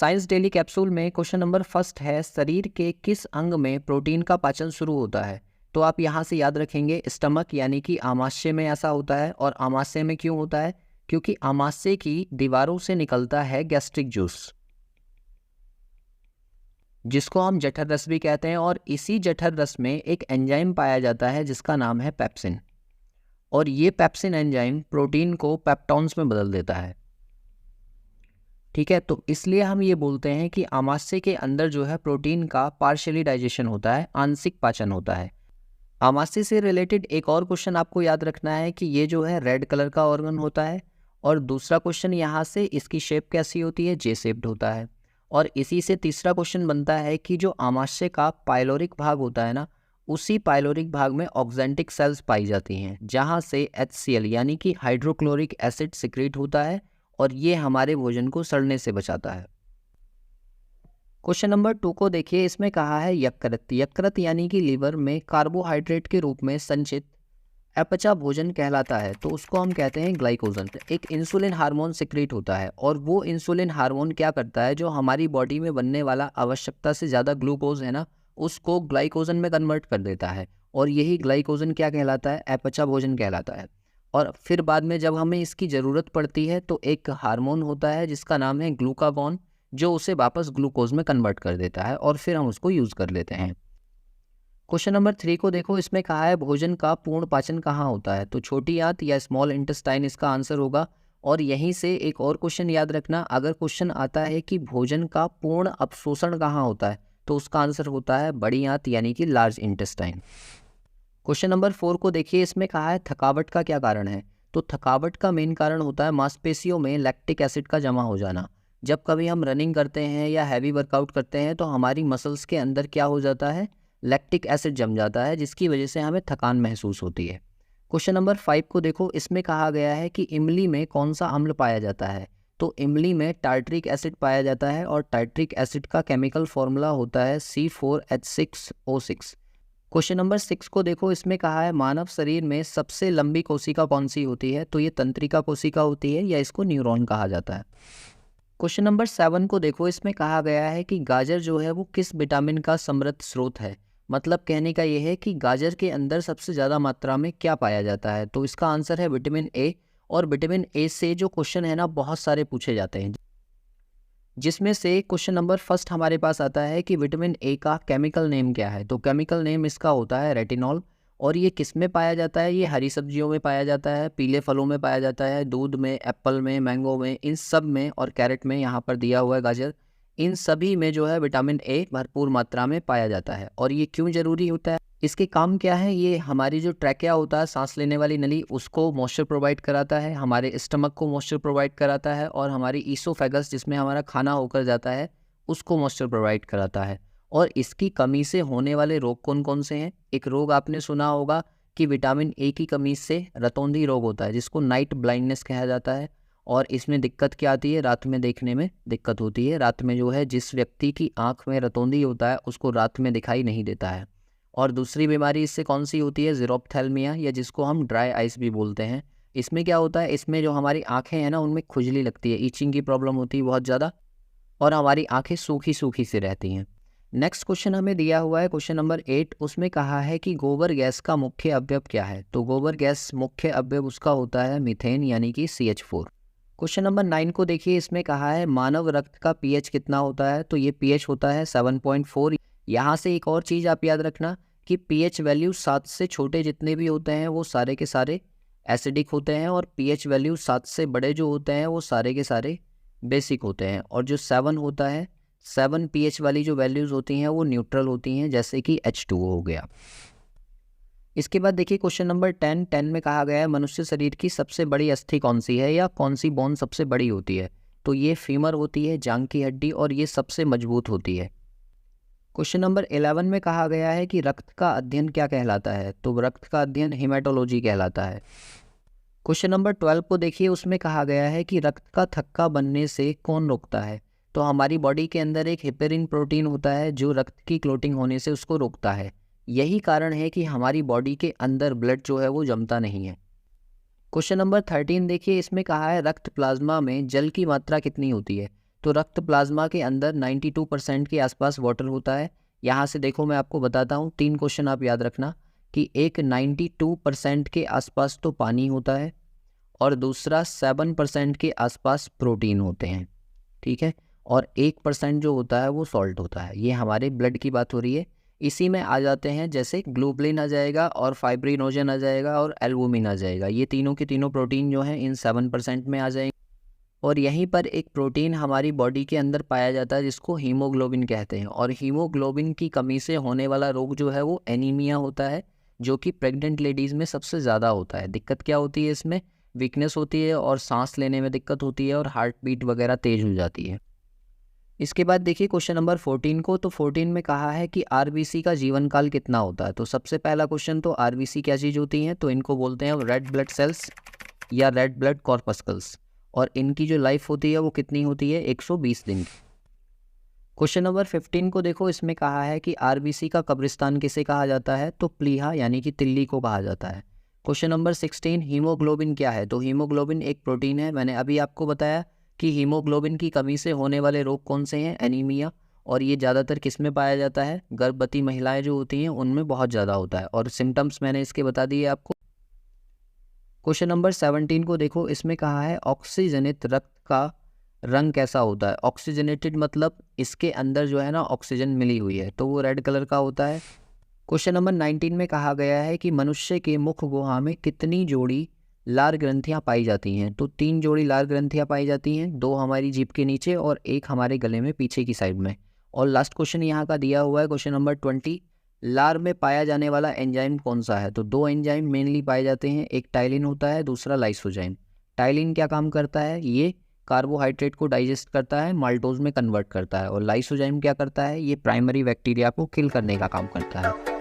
Science daily capsule में question number first है, शरीर के किस अंग में प्रोटीन का पाचन शुरू होता है। तो आप यहाँ से याद रखेंगे स्टमक यानी कि आमाशय में ऐसा होता है। और आमाशय में क्यों होता है? क्योंकि आमाशय की दीवारों से निकलता है गैस्ट्रिक जूस, जिसको हम जठर रस भी कहते हैं। और इसी जठर रस में एक एंजाइम पाया जाता है जिसका नाम है पेप्सिन। और ये पेप्सिन एंजाइम प्रोटीन को पेप्टॉन्स में बदल देता है। ठीक है, तो इसलिए हम ये बोलते हैं कि आमाशय के अंदर जो है प्रोटीन का पार्शियली डाइजेशन होता है, आंशिक पाचन होता है। आमाशय से रिलेटेड एक और क्वेश्चन आपको याद रखना है कि ये जो है रेड कलर का ऑर्गन होता है। और दूसरा क्वेश्चन यहाँ से, इसकी शेप कैसी होती है? जे शेप्ड होता है। और इसी से तीसरा क्वेश्चन बनता है कि जो आमाशय का पाइलोरिक भाग होता है ना, उसी पाइलोरिक भाग में ऑक्जेंटिक सेल्स पाई जाती हैं, जहाँ से HCl यानी कि हाइड्रोक्लोरिक एसिड सिक्रीट होता है और ये हमारे भोजन को सड़ने से बचाता है। क्वेश्चन नंबर 2 को देखिए, इसमें कहा है यकृत। यकृत यानी कि लीवर में कार्बोहाइड्रेट के रूप में संचित अपचा भोजन कहलाता है, तो उसको हम कहते हैं ग्लाइकोजन। एक इंसुलिन हार्मोन सिक्रीट होता है और वो इंसुलिन हार्मोन क्या करता है, जो हमारी बॉडी में बनने वाला आवश्यकता से ज़्यादा ग्लूकोज है ना, उसको ग्लाइकोजन में कन्वर्ट कर देता है। और यही ग्लाइकोजन क्या कहलाता है? अपचा भोजन कहलाता है। और फिर बाद में जब हमें इसकी ज़रूरत पड़ती है तो एक हार्मोन होता है जिसका नाम है ग्लूकागॉन, जो उसे वापस ग्लूकोज में कन्वर्ट कर देता है और फिर हम उसको यूज़ कर लेते हैं। क्वेश्चन नंबर 3 को देखो, इसमें कहा है भोजन का पूर्ण पाचन कहाँ होता है। तो छोटी आंत या स्मॉल इंटेस्टाइन इसका आंसर होगा। और यहीं से एक और क्वेश्चन याद रखना, अगर क्वेश्चन आता है कि भोजन का पूर्ण अपशोषण कहाँ होता है, तो उसका आंसर होता है बड़ी आंत यानी कि लार्ज इंटेस्टाइन। क्वेश्चन नंबर 4 को देखिए, इसमें कहा है थकावट का क्या कारण है। तो थकावट का मेन कारण होता है मांसपेशियों में लैक्टिक एसिड का जमा हो जाना। जब कभी हम रनिंग करते हैं या हैवी वर्कआउट करते हैं तो हमारी मसल्स के अंदर क्या हो जाता है? लैक्टिक एसिड जम जाता है, जिसकी वजह से हमें थकान महसूस होती है। क्वेश्चन नंबर 5 को देखो, इसमें कहा गया है कि इमली में कौन सा अम्ल पाया जाता है। तो इमली में टार्ट्रिक एसिड पाया जाता है और टार्ट्रिक एसिड का केमिकल फॉर्मूला होता है C4H6O6। क्वेश्चन नंबर 6 को देखो, इसमें कहा है मानव शरीर में सबसे लंबी कोशिका कौन सी होती है। तो ये तंत्रिका कोशिका होती है या इसको न्यूरॉन कहा जाता है। क्वेश्चन नंबर 7 को देखो, इसमें कहा गया है कि गाजर जो है वो किस विटामिन का समृद्ध स्रोत है। मतलब कहने का ये है कि गाजर के अंदर सबसे ज़्यादा मात्रा में क्या पाया जाता है। तो इसका आंसर है विटामिन ए। और विटामिन ए से जो क्वेश्चन है ना, बहुत सारे पूछे जाते हैं, जिसमें से क्वेश्चन नंबर फर्स्ट हमारे पास आता है कि विटामिन ए का केमिकल नेम क्या है। तो केमिकल नेम इसका होता है रेटिनॉल। और ये किस में पाया जाता है? ये हरी सब्जियों में पाया जाता है, पीले फलों में पाया जाता है, दूध में, एप्पल में, मैंगो में, इन सब में, और कैरेट में यहाँ पर दिया हुआ है गाजर, इन सभी में जो है विटामिन ए भरपूर मात्रा में पाया जाता है। और ये क्यों ज़रूरी होता है? इसके काम क्या है? ये हमारी जो ट्रैकिया होता है, सांस लेने वाली नली, उसको मॉइस्चर प्रोवाइड कराता है, हमारे स्टमक को मॉइस्चर प्रोवाइड कराता है, और हमारी ईसोफेगस जिसमें हमारा खाना होकर जाता है, उसको मॉइस्चर प्रोवाइड कराता है। और इसकी कमी से होने वाले रोग कौन कौन से हैं? एक रोग आपने सुना होगा कि विटामिन ए की कमी से रतौंधी रोग होता है, जिसको नाइट ब्लाइंडनेस कहा जाता है। और इसमें दिक्कत क्या आती है? रात में देखने में दिक्कत होती है। रात में जो है, जिस व्यक्ति की आंख में रतौंधी होता है उसको रात में दिखाई नहीं देता है। और दूसरी बीमारी इससे कौन सी होती है? ज़ीरोप्थेल्मिया, या जिसको हम ड्राई आइस भी बोलते हैं। इसमें क्या होता है? इसमें जो हमारी आंखें हैं ना, उनमें खुजली लगती है, ईचिंग की प्रॉब्लम होती है बहुत ज़्यादा, और हमारी आंखें सूखी सूखी से रहती हैं। नेक्स्ट क्वेश्चन हमें दिया हुआ है क्वेश्चन नंबर 8। उसमें कहा है कि गोबर गैस का मुख्य अवयव क्या है। तो गोबर गैस मुख्य अवयव उसका होता है मीथेन यानी कि CH4। क्वेश्चन नंबर 9 को देखिए, इसमें कहा है मानव रक्त का pH कितना होता है। तो ये pH होता है 7.4। यहाँ से एक और चीज़ आप याद रखना कि pH वैल्यू 7 से छोटे जितने भी होते हैं वो सारे के सारे एसिडिक होते हैं, और pH वैल्यू 7 से बड़े जो होते हैं वो सारे के सारे बेसिक होते हैं। और जो 7 होता है, 7 pH वाली जो वैल्यूज़ होती हैं वो न्यूट्रल होती हैं, जैसे कि H2O हो गया। इसके बाद देखिए क्वेश्चन नंबर 10 में कहा गया है मनुष्य शरीर की सबसे बड़ी अस्थि कौन सी है, या कौन सी बोन सबसे बड़ी होती है। तो ये फीमर होती है, जांग की हड्डी, और ये सबसे मजबूत होती है। क्वेश्चन नंबर 11 में कहा गया है कि रक्त का अध्ययन क्या कहलाता है। तो रक्त का अध्ययन हेमाटोलॉजी कहलाता है। क्वेश्चन नंबर 12 को देखिए, उसमें कहा गया है कि रक्त का थक्का बनने से कौन रोकता है। तो हमारी बॉडी के अंदर एक हेपेरिन प्रोटीन होता है जो रक्त की क्लोटिंग होने से उसको रोकता है। यही कारण है कि हमारी बॉडी के अंदर ब्लड जो है वो जमता नहीं है। क्वेश्चन नंबर 13 देखिए, इसमें कहा है रक्त प्लाज्मा में जल की मात्रा कितनी होती है। तो रक्त प्लाज्मा के अंदर 92% के आसपास वाटर होता है। यहाँ से देखो मैं आपको बताता हूँ, 3 क्वेश्चन आप याद रखना कि एक 92% के आसपास तो पानी होता है और दूसरा 7% के आसपास प्रोटीन होते हैं, ठीक है, और 1% जो होता है वो सॉल्ट होता है। ये हमारे ब्लड की बात हो रही है। इसी में आ जाते हैं जैसे ग्लोबुलिन आ जाएगा और फाइब्रिनोजन आ जाएगा और एल्बुमिन आ जाएगा। ये तीनों के तीनों प्रोटीन जो हैं इन 7% में आ जाएंगे। और यहीं पर एक प्रोटीन हमारी बॉडी के अंदर पाया जाता है जिसको हीमोग्लोबिन कहते हैं। और हीमोग्लोबिन की कमी से होने वाला रोग जो है वो एनीमिया होता है, जो कि प्रेग्नेंट लेडीज़ में सबसे ज़्यादा होता है। दिक्कत क्या होती है इसमें? वीकनेस होती है और सांस लेने में दिक्कत होती है और हार्ट बीट वगैरह तेज़ हो जाती है। इसके बाद देखिए क्वेश्चन नंबर 14 को। तो 14 में कहा है कि आरबीसी का जीवन काल कितना होता है। तो सबसे पहला क्वेश्चन, तो आरबीसी क्या चीज़ होती हैं? तो इनको बोलते हैं रेड ब्लड सेल्स या रेड ब्लड कॉर्पस्कल्स, और इनकी जो लाइफ होती है वो कितनी होती है? 120 दिन की। क्वेश्चन नंबर 15 को देखो, इसमें कहा है कि आरबीसी का कब्रिस्तान किसे कहा जाता है? तो प्लीहा यानी कि तिल्ली को कहा जाता है। क्वेश्चन नंबर 16, हीमोग्लोबिन क्या है? तो हीमोग्लोबिन एक प्रोटीन है। मैंने अभी आपको बताया कि हीमोग्लोबिन की कमी से होने वाले रोग कौन से हैं? एनीमिया। और ये ज़्यादातर किस में पाया जाता है? गर्भवती महिलाएं जो होती हैं उनमें बहुत ज़्यादा होता है। और सिम्टम्स मैंने इसके बता दिए आपको। क्वेश्चन नंबर 17 को देखो, इसमें कहा है ऑक्सीजनित रक्त का रंग कैसा होता है? ऑक्सीजनेटेड मतलब इसके अंदर जो है ना ऑक्सीजन मिली हुई है, तो वो रेड कलर का होता है। क्वेश्चन नंबर 19 में कहा गया है कि मनुष्य के मुख गुहा में कितनी जोड़ी लार ग्रंथियां पाई जाती हैं? तो 3 जोड़ी लार ग्रंथियां पाई जाती हैं, 2 हमारी जीभ के नीचे और 1 हमारे गले में पीछे की साइड में। और लास्ट क्वेश्चन यहाँ का दिया हुआ है क्वेश्चन नंबर 20, लार में पाया जाने वाला एंजाइम कौन सा है? तो 2 एंजाइम मेनली पाए जाते हैं, एक टाइलिन होता है, दूसरा लाइसोजाइम। टाइलिन क्या काम करता है? ये कार्बोहाइड्रेट को डाइजेस्ट करता है, माल्टोज में कन्वर्ट करता है। और लाइसोजाइम क्या करता है? ये प्राइमरी बैक्टीरिया को किल करने का काम करता है।